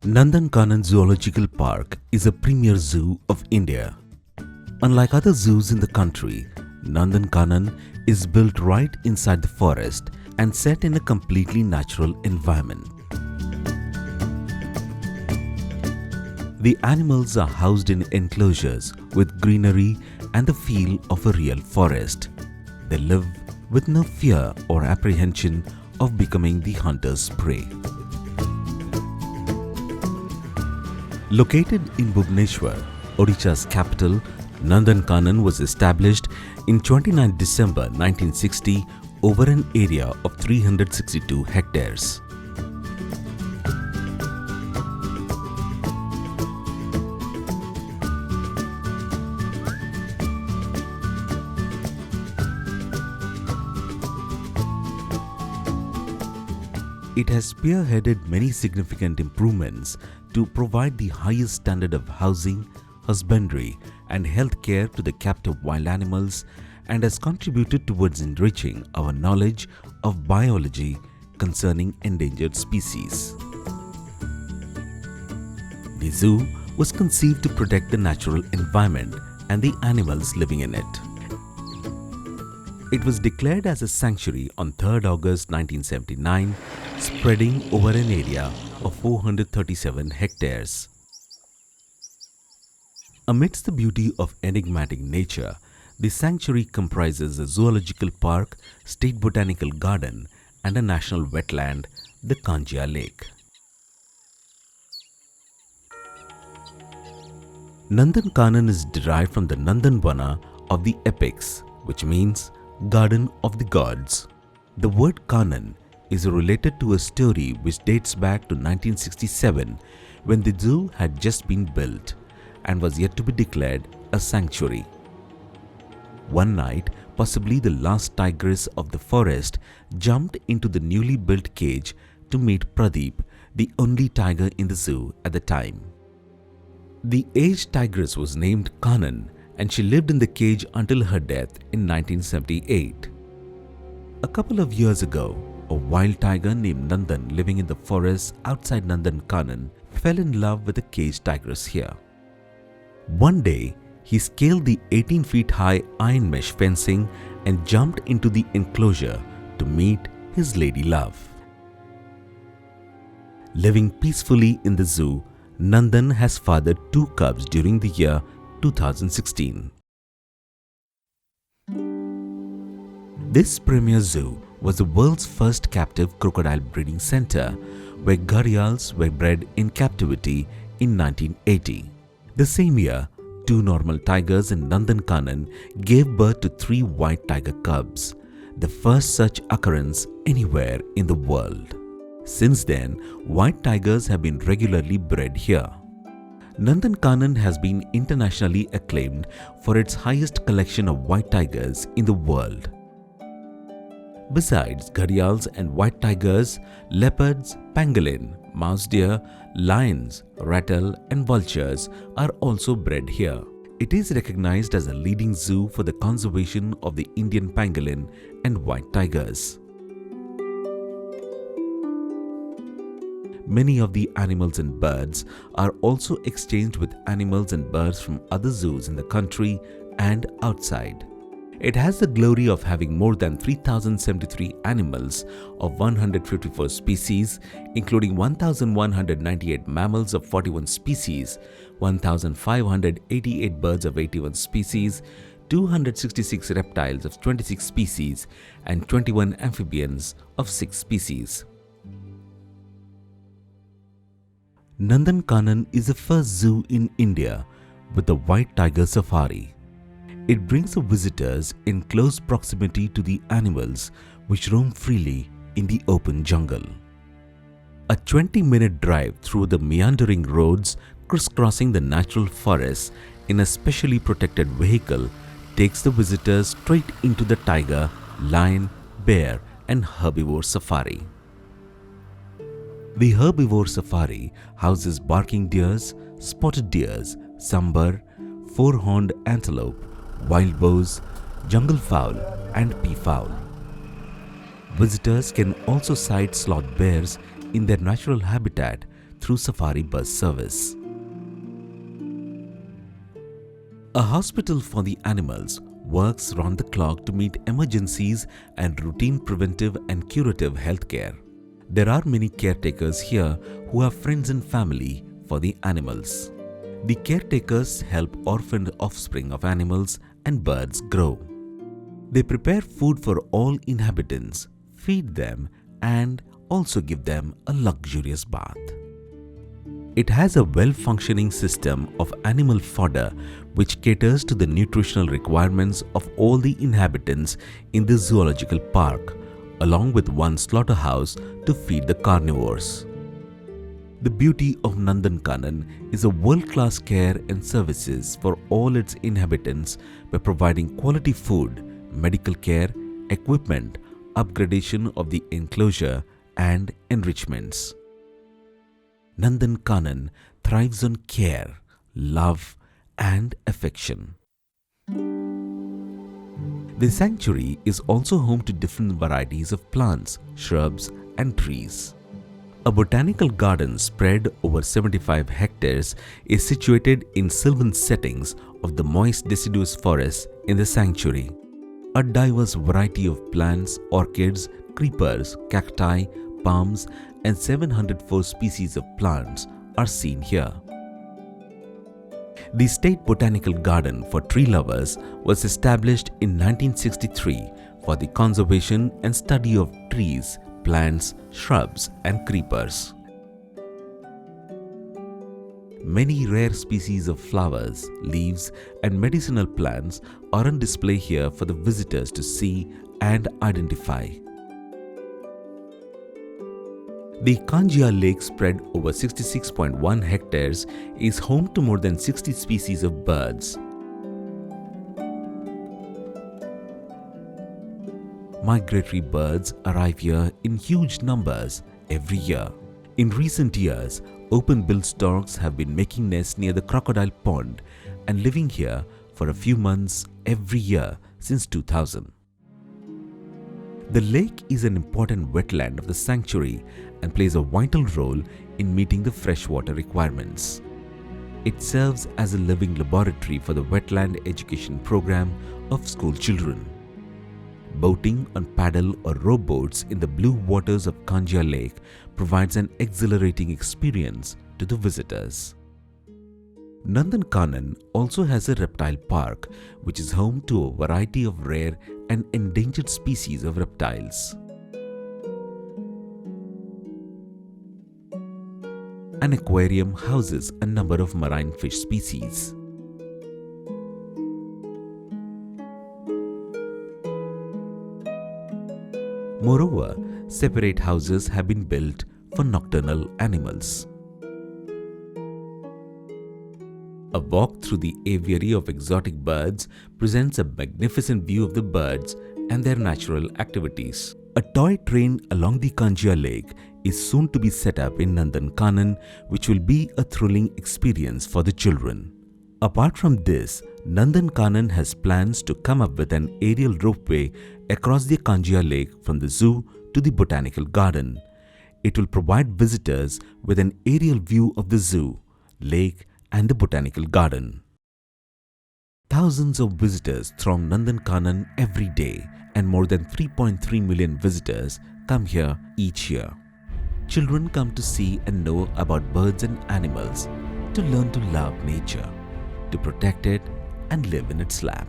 Nandankanan Zoological Park is a premier zoo of India. Unlike other zoos in the country, Nandankanan is built right inside the forest and set in a completely natural environment. The animals are housed in enclosures with greenery and the feel of a real forest. They live with no fear or apprehension of becoming the hunter's prey. Located in Bhubaneswar, Odisha's capital, Nandankanan was established in 29 December 1960 over an area of 362 hectares. It has spearheaded many significant improvements to provide the highest standard of housing, husbandry and health care to the captive wild animals and has contributed towards enriching our knowledge of biology concerning endangered species. The zoo was conceived to protect the natural environment and the animals living in it. It was declared as a sanctuary on 3rd August 1979, spreading over an area of 437 hectares. Amidst the beauty of enigmatic nature, the sanctuary comprises a zoological park, state botanical garden and a national wetland, the Kanjia Lake. Nandankanan is derived from the Nandanvana of the epics, which means Garden of the Gods. The word Kanan is related to a story which dates back to 1967 when the zoo had just been built and was yet to be declared a sanctuary. One night, possibly the last tigress of the forest jumped into the newly built cage to meet Pradeep, the only tiger in the zoo at the time. The aged tigress was named Kanan and she lived in the cage until her death in 1978. A couple of years ago, a wild tiger named Nandan living in the forest outside Nandankanan fell in love with a caged tigress here. One day, he scaled the 18 feet high iron mesh fencing and jumped into the enclosure to meet his lady love. Living peacefully in the zoo, Nandan has fathered 2 cubs during the year 2016. This premier zoo was the world's first captive crocodile breeding center where gharials were bred in captivity in 1980. The same year, 2 normal tigers in Nandankanan gave birth to 3 white tiger cubs, the first such occurrence anywhere in the world. Since then, white tigers have been regularly bred here. Nandankanan has been internationally acclaimed for its highest collection of white tigers in the world. Besides gharials and white tigers, leopards, pangolin, mouse deer, lions, ratel and vultures are also bred here. It is recognized as a leading zoo for the conservation of the Indian pangolin and white tigers. Many of the animals and birds are also exchanged with animals and birds from other zoos in the country and outside. It has the glory of having more than 3,073 animals of 154 species, including 1,198 mammals of 41 species, 1,588 birds of 81 species, 266 reptiles of 26 species, and 21 amphibians of 6 species. Nandankanan is the first zoo in India with the white tiger safari. It brings the visitors in close proximity to the animals which roam freely in the open jungle. A 20-minute drive through the meandering roads crisscrossing the natural forests in a specially protected vehicle takes the visitors straight into the tiger, lion, bear and herbivore safari. The herbivore safari houses barking deers, spotted deers, sambar, 4-horned antelope, wild boars, jungle fowl and peafowl. Visitors can also sight sloth bears in their natural habitat through Safari bus service. A hospital for the animals works round the clock to meet emergencies and routine preventive and curative healthcare. There are many caretakers here who have friends and family for the animals. The caretakers help orphaned offspring of animals and birds grow. They prepare food for all inhabitants, feed them, and also give them a luxurious bath. It has a well-functioning system of animal fodder which caters to the nutritional requirements of all the inhabitants in the zoological park, along with one slaughterhouse to feed the carnivores. The beauty of Nandankanan is a world-class care and services for all its inhabitants by providing quality food, medical care, equipment, upgradation of the enclosure, and enrichments. Nandankanan thrives on care, love, and affection. The sanctuary is also home to different varieties of plants, shrubs, and trees. A botanical garden spread over 75 hectares is situated in sylvan settings of the moist deciduous forest in the sanctuary. A diverse variety of plants, orchids, creepers, cacti, palms, and 704 species of plants are seen here. The State Botanical Garden for Tree Lovers was established in 1963 for the conservation and study of trees, plants, shrubs, and creepers. Many rare species of flowers, leaves, and medicinal plants are on display here for the visitors to see and identify. The Kanjia Lake, spread over 66.1 hectares, is home to more than 60 species of birds. Migratory birds arrive here in huge numbers every year. In recent years, open-billed storks have been making nests near the crocodile pond and living here for a few months every year since 2000. The lake is an important wetland of the sanctuary and plays a vital role in meeting the freshwater requirements. It serves as a living laboratory for the wetland education program of school children. Boating on paddle or rowboats in the blue waters of Kanjia Lake provides an exhilarating experience to the visitors. Nandankanan also has a reptile park which is home to a variety of rare and endangered species of reptiles. An aquarium houses a number of marine fish species. Moreover, separate houses have been built for nocturnal animals. A walk through the aviary of exotic birds presents a magnificent view of the birds and their natural activities. A toy train along the Kanjia Lake is soon to be set up in Nandankanan, which will be a thrilling experience for the children. Apart from this, Nandankanan has plans to come up with an aerial ropeway across the Kanjia Lake from the zoo to the botanical garden. It will provide visitors with an aerial view of the zoo, lake, and the botanical garden. Thousands of visitors throng Nandankanan every day, and more than 3.3 million visitors come here each year. Children come to see and know about birds and animals, to learn to love nature, to protect it and live in its lap.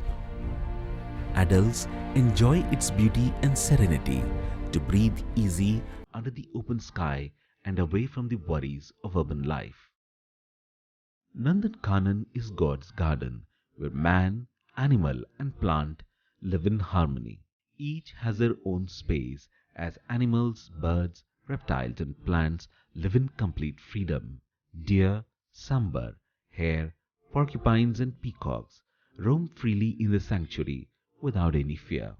Adults enjoy its beauty and serenity, to breathe easy under the open sky and away from the worries of urban life. Nandankanan is God's garden, where man, animal, and plant live in harmony. Each has their own space, as animals, birds, reptiles, and plants live in complete freedom. Deer, sambar, hare, porcupines, and peacocks roam freely in the sanctuary without any fear.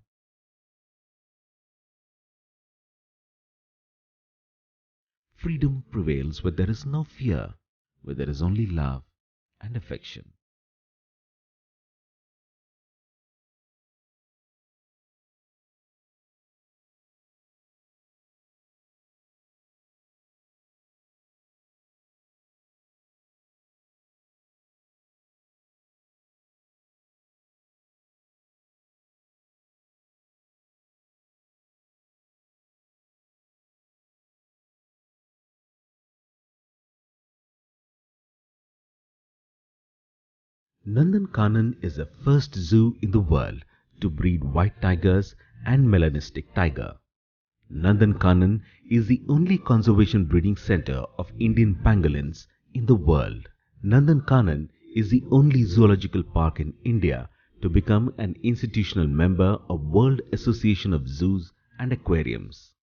Freedom prevails where there is no fear, where there is only love and affection. Nandankanan is the first zoo in the world to breed white tigers and melanistic tiger. Nandankanan is the only conservation breeding center of Indian pangolins in the world. Nandankanan is the only zoological park in India to become an institutional member of World Association of Zoos and Aquariums.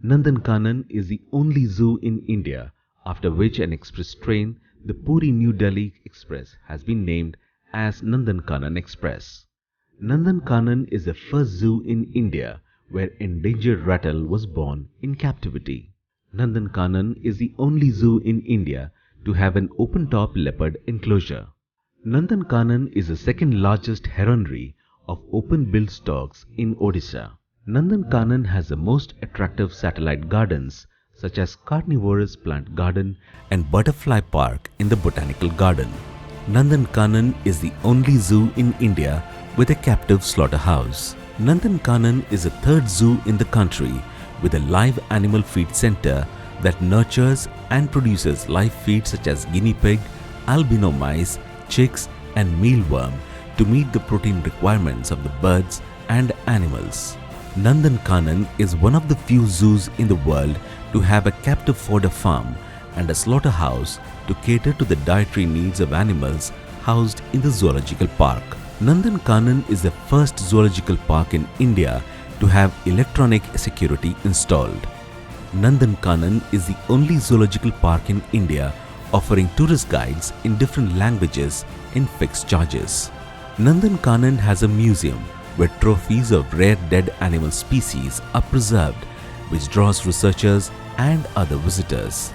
Nandankanan is the only zoo in India after which an express train, the Puri-New Delhi Express, has been named as Nandankanan Express. Nandankanan is the first zoo in India where endangered rattle was born in captivity. Nandankanan is the only zoo in India to have an open-top leopard enclosure. Nandankanan is the second largest heronry of open-billed storks in Odisha. Nandankanan has the most attractive satellite gardens such as Carnivorous Plant Garden and Butterfly Park in the Botanical Garden. Nandankanan is the only zoo in India with a captive slaughterhouse. Nandankanan is the third zoo in the country with a live animal feed center that nurtures and produces live feed such as guinea pig, albino mice, chicks and mealworm to meet the protein requirements of the birds and animals. Nandankanan is one of the few zoos in the world to have a captive fodder farm and a slaughterhouse to cater to the dietary needs of animals housed in the zoological park. Nandankanan is the first zoological park in India to have electronic security installed. Nandankanan is the only zoological park in India offering tourist guides in different languages in fixed charges. Nandankanan has a museum where trophies of rare dead animal species are preserved, which draws researchers and other visitors.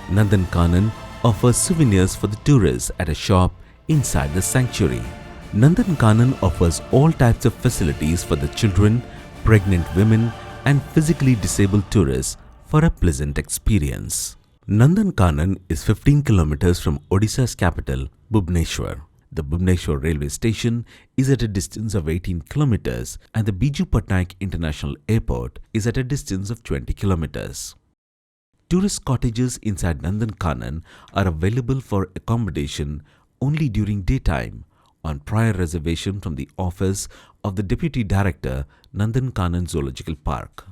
Nandankanan offers souvenirs for the tourists at a shop inside the sanctuary. Nandankanan offers all types of facilities for the children, pregnant women and physically disabled tourists for a pleasant experience. Nandankanan is 15 kilometers from Odisha's capital, Bhubaneswar. The Bhubaneswar railway station is at a distance of 18 kilometers and the Biju Patnaik International Airport is at a distance of 20 kilometers. Tourist cottages inside Nandankanan are available for accommodation only during daytime on prior reservation from the office of the Deputy Director, Nandankanan Zoological Park.